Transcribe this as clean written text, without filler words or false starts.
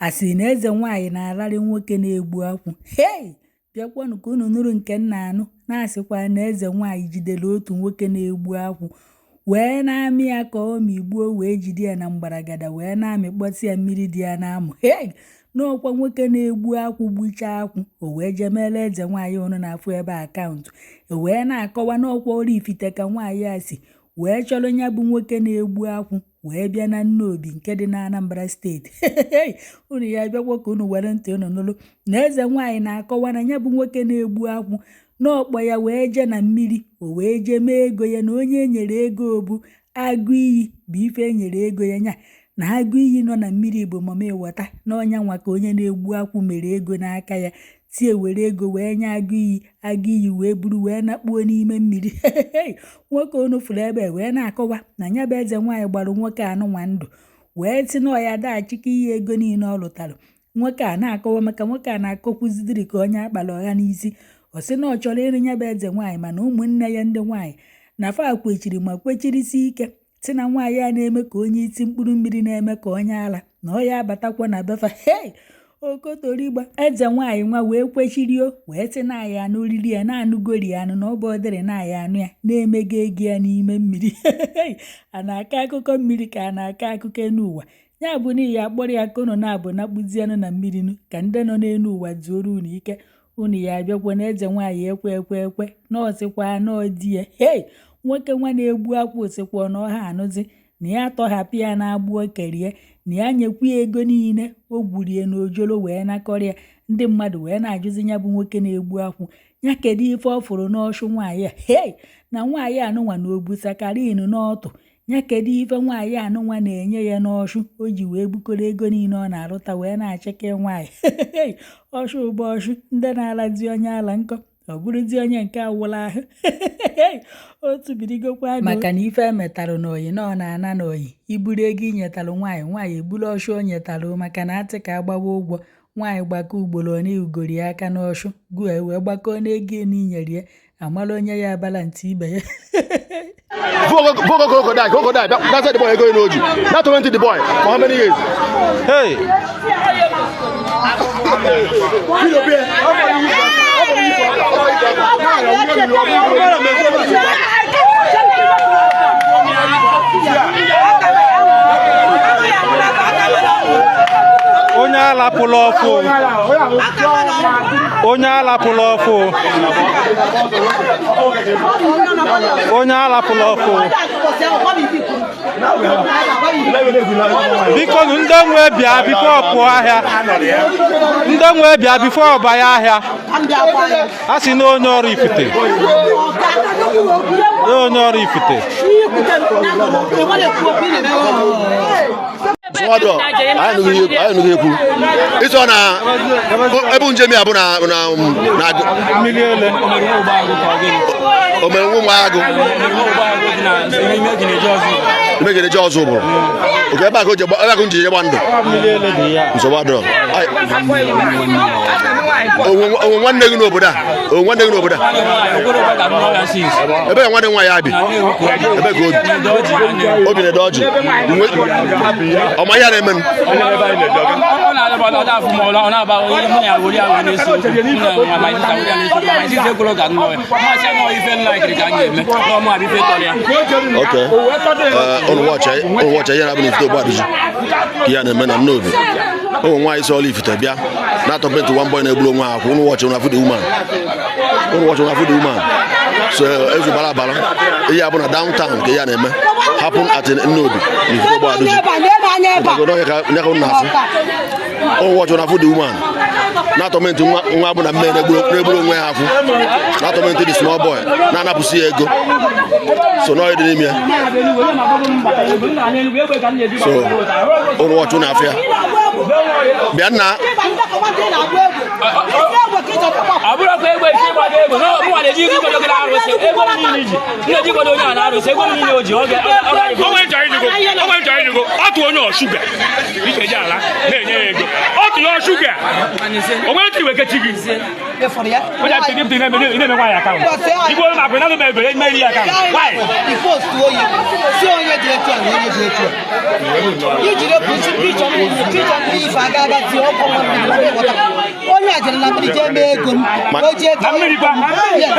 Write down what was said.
asị na Ezenwanyi na-ararị nwoke na-egbu akwụ. Hey, bịakwanụ ka unu nụrụ nke nna anụ na-asịkwa na Ezenwanyi jidere otu nwoke na-egbu akwụ wee na-amị ya ka ọ mịgbuo wee jide ya na mgbaragada wee na-amịkpọsị ya mmiri dị ya n'amụ. Hey, n'ọkwa nwoke na-egbu akwụ gbuchaa akwụ o wee jemele Ezenwanyi ọnụ na-afụ ebe akaụntụ wee na-akọwa n'ọkwa Oraifite ka nwaanyị a si wee chọrọ ya bụ nwoke na-egbu akwụ wee bịa na Nnobi nke dị na Anambra steeti. Unu ya bịakwa ka unu were ntị unu nụrụ na Ezenwanyi na-akọwa na ya bụ nwoke na-egbu akwụ n'ọkpọ ya wee jee na mmiri o wee jee mee ego ya na onye enyere ego bụ agụ iyi bụ ife enyere ego ya nya na agụ iyi nọ na mmiri bụ mama ịwọta na ọnya nwa ka onye na-egbu akwụ mere ego n'aka ya tie were ego wee nye agụ iyi wee buru wee nakpuo n'ime mmiri. Nwoke onu furu ebe wee na-akọwa na ya bụ Ezenwanyi gbara nwoke anụnwa ndụ wee si na ọya daghachika ihe ego niile ọ lụtara. Nwoke a na-akọwa maka nwoke a na-akọkwuzidiri ka onye akpara ọha n'isi ọ sị na ọ chọrọ ịrụ ya bụ Ezenwanyi mana ụmụnne ya ndị nwaanyị na fa kwechiri ma kwechirisi ike si na nwaanyị a na-eme ka onye isi mkpụrụ mmiri na-eme ka onye ala na ọ ya abatakwa na befa. Hey, okotorigba Ezenwanyi nwa wee kwechirio wee sị na ya anụ riri ya na-anụgori anụ na ọ bụ ọdịrị na ya anụ ya na-emega ego ya n'ime mmiri. A na-akọ akụkọ mmiri ka a na-akọ akụkọ enu ụwa ya bụ n'ihi akpọrọ ya ka unu na-abụ na kpụzianụ na mmiri ka ndị nọ n'elu ụwa zuoro unu ike. Unu ya abịakwa na Ezenwanyi ekwe na ọsịkwa na ọdị ya. Hey, nwoke nwa na-egbu akwụ osikwa na ọha anụzi na ya tọhapụ ya na-agbụ okerie na ya nyekwu ya ego niile o gburie n'ojolo wee nakọrịa. Ndị mmadụ wee na-ajụzi ya bụ nwoke na-egbu akwụ ya kedu ife ọ fụrụ n'ọchụ nwaanyị a. Hey, na nwaanyị anụnwa na obusakarin n'ọtụ ya kedu ife nwaanyị anụnwa na-enye ya n'ọchụ o ji wee bukọrọ ego niile ọ na-arụta wee na-achịke nwaanyị. Ọchụ bụ ọchụ ndị na-alazi onye ala nkọ ọ bụrụzi onye nke awụla ahụ. Otu birigokwa maka na ife emetalụ n'oyi na ọ na-ana n'oyi iburu ego inyetalụ nwaanyị eburu ọchụ o nyetalụ maka na atị ka agbawa ụgwọ nwaanyị gbakọ ugboro one ugori ya aka n'ọchụ gụọ wee gbakọ n'ego n'inyere ya amala onye ya abala ntị ibe ya. That's the boy going Oji. That went to the boy for how many years? Hey. Onye alapụla ọfụ biko ndị nwe bịa bifo pụọ ahịa ndị nwe bịa bifo ọbaya ahịa a sị na onye Oraifite I know you. It's on a Ebun Jemmy Abuna making a jaws over. Okay, back to your one. So what? One day over there. One day over there. I wonder why I be. Open the dodge. Oh, my element. Okay. On watch I have been to body. Kiana men and Novi. Oh, why is all if it be not open to 1 point a blue mark, won't watch on a food woman. Won't watch on a food woman. So every balabala, you have on a downtown, Kiana happen at Novi. Oh, watch on a food woman. Not to mention one of men, a blue not to mention the small boy, Nana Pusiego. So now it is so on watch on affair. Bianna. I to your sugar. I want to make a chicken. What I think in my account. You go back another baby in my account. Why? Before you so you did put speech on if I got that you only I didn't have to make Yeah,